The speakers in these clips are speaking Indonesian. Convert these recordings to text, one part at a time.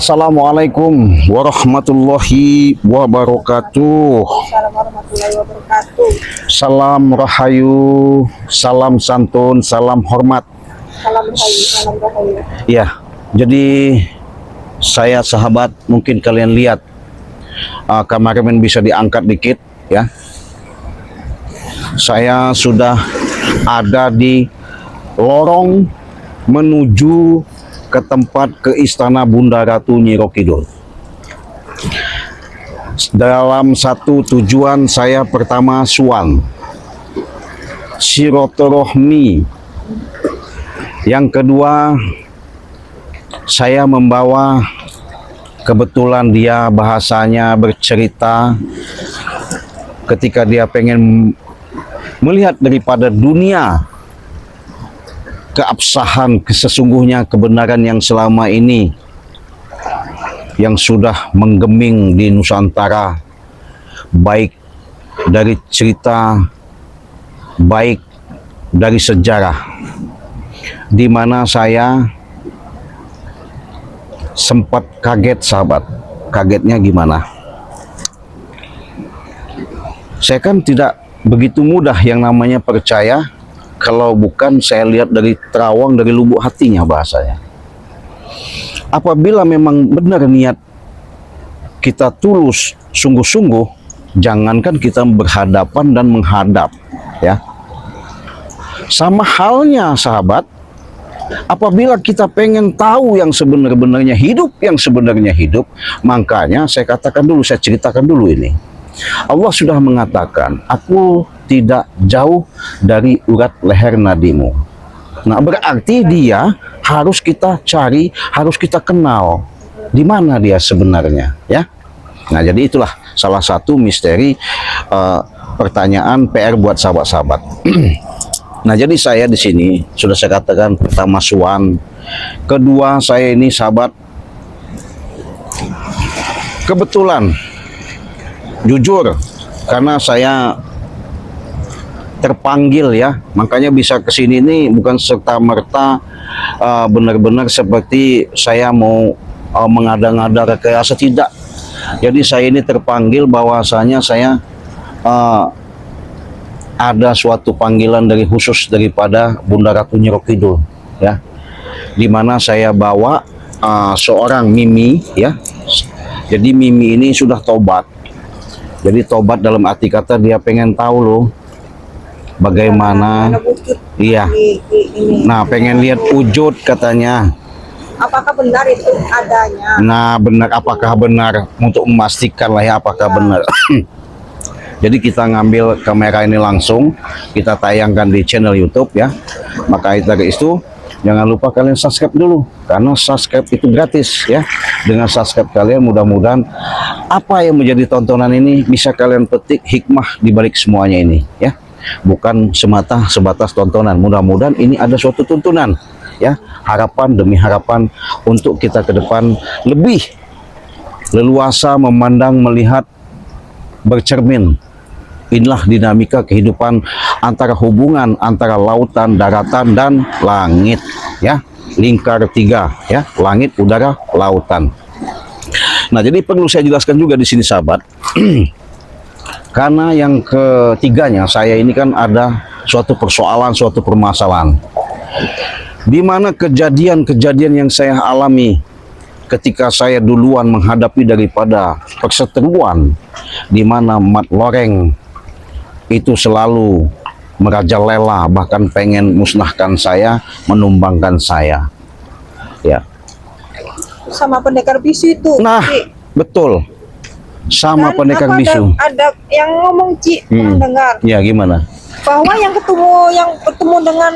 Assalamualaikum warahmatullahi wabarakatuh. Assalamualaikum warahmatullahi wabarakatuh. Salam rahayu, salam santun, salam hormat. Salam rahayu, salam rahayu. Ya, jadi saya sahabat, mungkin kalian lihat kameramen bisa diangkat dikit ya. Saya sudah ada di lorong menuju ke tempat ke Istana Bunda Ratu Nyiro Kidul. Dalam satu tujuan saya pertama suan silaturahmi, yang kedua saya membawa, kebetulan dia bahasanya bercerita ketika dia pengen melihat daripada dunia keabsahan, sesungguhnya kebenaran yang selama ini yang sudah menggeming di Nusantara, baik dari cerita, baik dari sejarah, di mana saya sempat kaget sahabat. Kagetnya gimana? Saya kan tidak begitu mudah yang namanya percaya kalau bukan saya lihat dari terawang, dari lubuk hatinya bahasanya. Apabila memang benar niat kita tulus, sungguh-sungguh, jangankan kita berhadapan dan menghadap, ya. Sama halnya sahabat, apabila kita pengen tahu yang sebenarnya hidup, makanya saya katakan dulu, saya ceritakan dulu ini. Allah sudah mengatakan, aku tidak jauh dari urat leher nadimu. Nah, berarti dia harus kita cari, harus kita kenal di mana dia sebenarnya, ya. Nah, jadi itulah salah satu misteri pertanyaan PR buat sahabat-sahabat. Nah, jadi saya di sini sudah saya katakan, pertama suan, kedua saya ini sahabat, kebetulan jujur karena saya terpanggil ya, makanya bisa ke sini nih, bukan serta merta benar-benar seperti saya mau mengada-ngada rekayasa, tidak. Jadi saya ini terpanggil bahwasanya saya ada suatu panggilan dari khusus daripada Bunda Ratu Nyiro Kidul ya, dimana saya bawa seorang Mimi ya. Jadi Mimi ini sudah tobat. Jadi tobat dalam arti kata dia pengen tahu loh bagaimana, iya. Nah, pengen lihat wujud katanya. Apakah benar itu adanya? Nah, benar, apakah benar, untuk memastikan lah ya apakah benar. Jadi kita ngambil kamera ini langsung, kita tayangkan di channel YouTube ya. Maka dari itu jangan lupa kalian subscribe dulu, karena subscribe itu gratis ya. Dengan subscribe kalian mudah-mudahan apa yang menjadi tontonan ini bisa kalian petik hikmah di balik semuanya ini ya. Bukan semata sebatas tontonan, mudah-mudahan ini ada suatu tuntunan ya, harapan demi harapan untuk kita ke depan lebih leluasa memandang, melihat, bercermin. Inilah dinamika kehidupan antara hubungan antara lautan, daratan, dan langit ya, lingkar tiga ya, langit, udara, lautan. Nah, jadi perlu saya jelaskan juga di sini sahabat. Karena yang ketiganya, saya ini kan ada suatu persoalan, suatu permasalahan, di mana kejadian-kejadian yang saya alami ketika saya duluan menghadapi daripada perseteruan, di mana Mat Loreng itu selalu merajalela, bahkan pengen musnahkan saya, menumbangkan saya ya, Sama pendekar bisu itu. nah betul, sama Dan pendekar bisu. Ada yang ngomong Ci, yang dengar Ya, gimana? bahwa yang bertemu dengan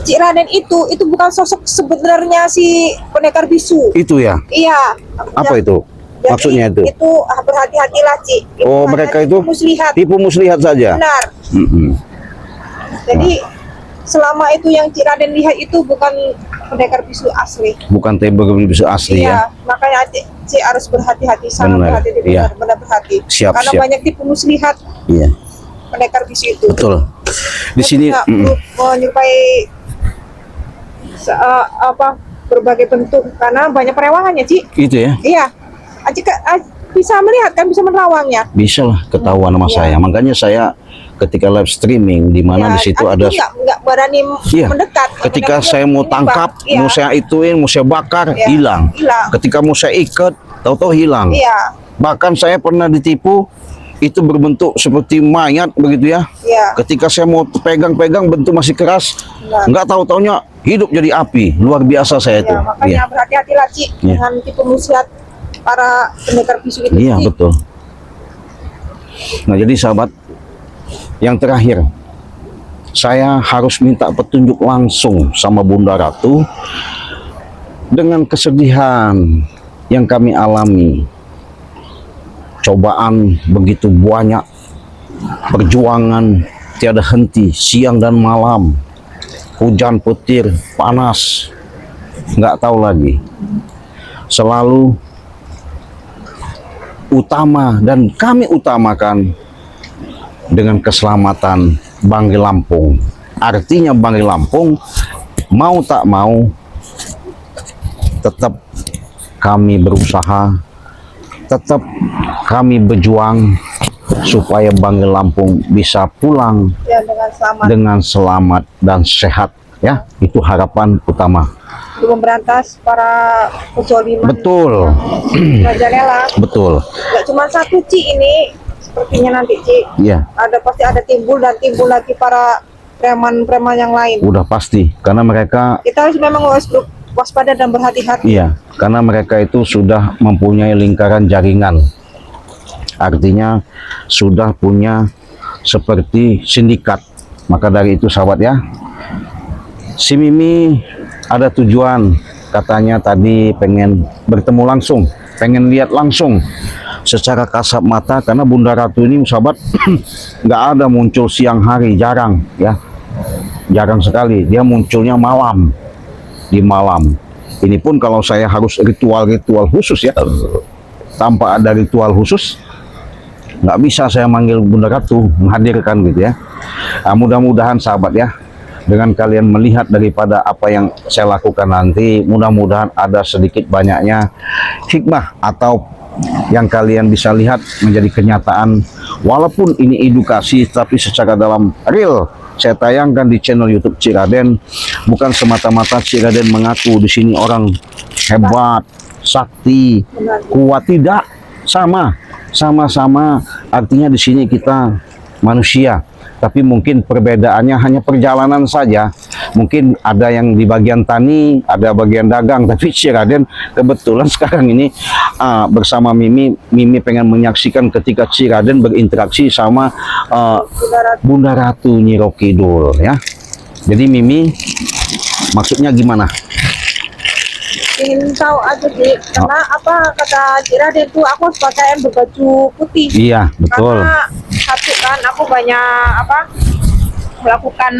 Cik Raden itu bukan sosok sebenarnya si pendekar bisu. Itu ya? Iya. Apa itu? Jadi, maksudnya itu? Itu berhati-hatilah Ci. Oh, mereka itu tipu muslihat saja? Benar. Jadi selama itu yang Cik Raden lihat itu bukan pendekar bisu asli. Bukan pendekar bisu asli ya? Makanya Cik harus berhati-hati, sangat berhati-hati, benar-benar berhati. Siap, karena banyak tipu muslihat. Iya. Pendekar bisu itu. Betul. Di sini menyerupai berbagai bentuk karena banyak perawangannya, Ci. Itu ya. Iya. Aci bisa melihat kan, bisa menerawangnya. Bisa lah ketahuan sama Iya. saya. Makanya saya ketika live streaming di mana Ya, di situ aku ada nggak berani iya. mendekat. Ketika Makanya saya mau ini, tangkap, Bang. Iya. mau saya ituin, mau saya bakar, Iya, hilang. hilang. Ketika mau saya ikat, tahu-tahu hilang. Iya. Bahkan saya pernah ditipu, itu berbentuk seperti mayat begitu ya. Iya. Ketika saya mau pegang-pegang bentuk masih keras, Iya. nggak tahu-taunya hidup jadi api. Luar biasa saya itu. Ya, makanya Iya. berhati-hatilah, Ci, Iya. dengan tipu muslihat para pendekar bisu itu. Iya, Ci. betul. Nah, jadi sahabat, yang terakhir, saya harus minta petunjuk langsung sama Bunda Ratu dengan kesedihan yang kami alami. Cobaan begitu banyak, perjuangan tiada henti, siang dan malam, hujan petir, panas, nggak tahu lagi. Selalu utama dan kami utamakan dengan keselamatan Banggai Lampung. Artinya Banggai Lampung mau tak mau tetap kami berusaha, tetap kami berjuang supaya Banggai Lampung bisa pulang Ya, dengan selamat. dengan selamat dan sehat ya. Itu harapan utama. Untuk memberantas para kezaliman. Betul. Rajalela. Betul. Nggak cuma satu, Ci, ini sepertinya nanti, Ci. Iya, Pasti ada timbul lagi para preman-preman yang lain. udah pasti karena mereka Kita harus memang waspada dan berhati-hati. iya, karena mereka itu sudah mempunyai lingkaran jaringan. Artinya sudah punya seperti sindikat. Maka dari itu sahabat ya, si Mimi ada tujuan, katanya tadi pengen bertemu langsung, pengen lihat langsung secara kasat mata, karena Bunda Ratu ini sahabat nggak ada muncul siang hari, jarang ya, jarang sekali dia munculnya malam, di malam. Ini pun kalau saya harus ritual-ritual khusus ya, tanpa ada ritual khusus nggak bisa saya manggil Bunda Ratu menghadirkan gitu ya. Nah, mudah-mudahan sahabat ya, dengan kalian melihat daripada apa yang saya lakukan nanti, mudah-mudahan ada sedikit banyaknya hikmah atau yang kalian bisa lihat menjadi kenyataan. Walaupun ini edukasi, tapi secara dalam real saya tayangkan di channel YouTube Cik Raden. Bukan semata-mata Cik Raden mengaku di sini orang hebat, sakti, kuat, tidak. Sama-sama artinya di sini kita manusia, tapi mungkin perbedaannya hanya perjalanan saja. Mungkin ada yang di bagian tani, ada bagian dagang, tapi Cik Raden kebetulan sekarang ini bersama Mimi pengen menyaksikan ketika Cik Raden berinteraksi sama Bunda Ratu Nyi Roh Kidul ya. Jadi Mimi maksudnya gimana? Ingin tahu aja, Ci, karena apa kata Cik Raden tuh aku harus pakai yang berbaju putih. Iya, betul. Karena satu kan aku banyak melakukan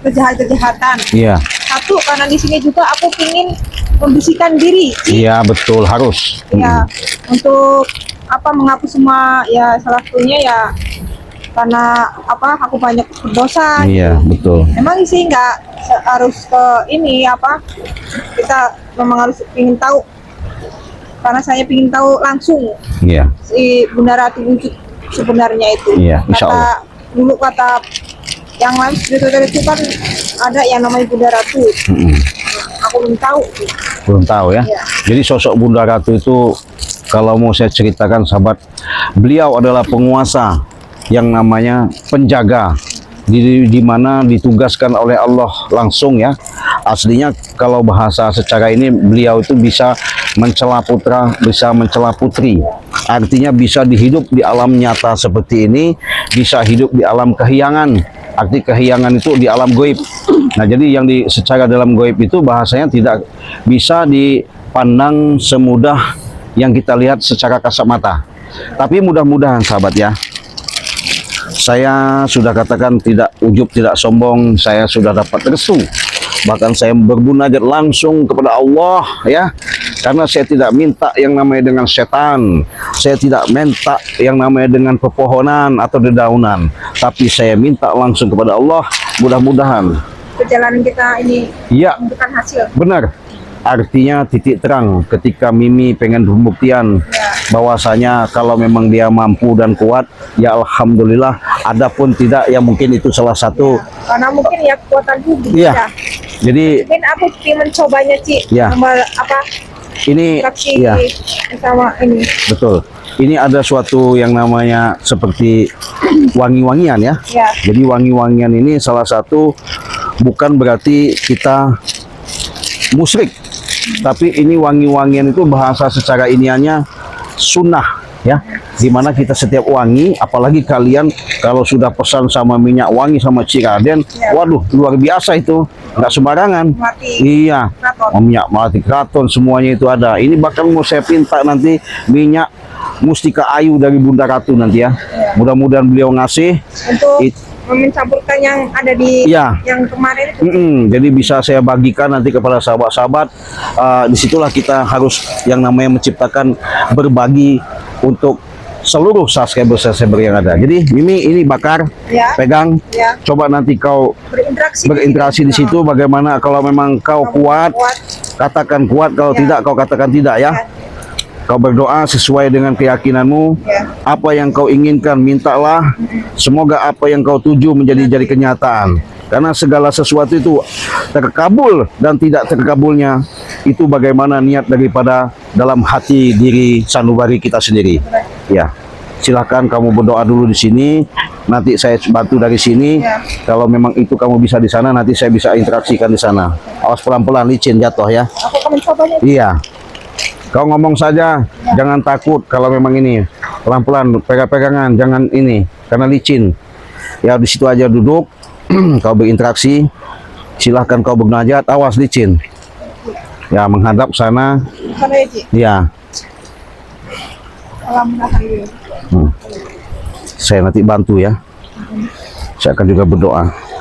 kejahatan. Iya. Satu karena di sini juga aku ingin membersihkan diri, Ci. Iya, betul, harus. Ya, untuk menghapus semua ya, salah satunya ya karena aku banyak berdosa. Iya, betul. Emang sih nggak harus ke ini kita memang harus ingin tahu, karena saya ingin tahu langsung Iya. si Bunda Ratu wujud sebenarnya itu. Iya, insya Allah. Dulu kata yang lain spiritual itu kan ada yang namanya Bunda Ratu. Aku belum tahu. Belum tahu ya. Iya. Jadi sosok Bunda Ratu itu kalau mau saya ceritakan sahabat, beliau adalah penguasa yang namanya penjaga, di mana ditugaskan oleh Allah langsung ya. Aslinya kalau bahasa secara ini, beliau itu bisa mencela putra, bisa mencela putri. Artinya bisa dihidup di alam nyata seperti ini, bisa hidup di alam kehiyangan. Arti kehiyangan itu di alam goib. Nah, jadi yang secara dalam goib itu bahasanya tidak bisa dipandang semudah yang kita lihat secara kasat mata. Tapi mudah-mudahan sahabat ya, saya sudah katakan tidak ujub, tidak sombong, saya sudah dapat restu. Bahkan saya bermunajat langsung kepada Allah ya. Karena saya tidak minta yang namanya dengan setan. Saya tidak minta yang namanya dengan pepohonan atau dedaunan. Tapi saya minta langsung kepada Allah. Mudah-mudahan Perjalanan kita ini ya, menunjukkan hasil. benar. artinya titik terang ketika Mimi pengen pembuktian bahwasanya kalau memang dia mampu dan kuat, ya alhamdulillah. Adapun tidak, ya mungkin itu salah satu. Karena mungkin ya kekuatan tubuh. Iya. Ya. Jadi Mungkin aku ingin mencobanya, Ci. Ya. Ini Interaksi ya sama ini. betul. Ini ada suatu yang namanya seperti wangi-wangian ya. Ya. Jadi wangi-wangian ini salah satu, bukan berarti kita musyrik, tapi ini wangi-wangian itu bahasa secara iniannya sunnah ya, dimana kita setiap wangi, apalagi kalian kalau sudah pesan sama minyak wangi sama Cik Raden, waduh luar biasa itu, nggak sembarangan. Iya, minyak melati kraton semuanya itu ada. Ini bahkan mau saya pinta nanti minyak Mustika Ayu dari Bunda Ratu nanti ya. Mudah-mudahan beliau ngasih untuk mencampurkan yang ada di yang kemarin itu. Jadi bisa saya bagikan nanti kepada sahabat-sahabat. Disitulah kita harus yang namanya menciptakan berbagi untuk seluruh subscriber yang ada. Jadi Mimi ini bakar, pegang, coba nanti kau berinteraksi di situ. Bagaimana kalau memang kau kuat, katakan kuat. Kalau tidak, kau katakan tidak ya. Kau berdoa sesuai dengan keyakinanmu. Apa yang kau inginkan, mintalah. Semoga apa yang kau tuju menjadi kenyataan. Karena segala sesuatu itu terkabul dan tidak terkabulnya itu bagaimana niat daripada dalam hati diri sanubari kita sendiri. Ya, silahkan kamu berdoa dulu di sini. Nanti saya bantu dari sini. Kalau memang itu kamu bisa di sana, nanti saya bisa interaksikan di sana. Awas pelan-pelan, licin jatuh ya. Aku akan mencobanya. Iya. Kau ngomong saja, jangan takut. Kalau memang ini pelan-pelan, pegang-pegangan, jangan ini karena licin. Ya di situ aja duduk. Kau berinteraksi. Silahkan kau bernajat, awas licin. Ya menghadap sana. Ya. Saya nanti bantu ya. Saya akan juga berdoa.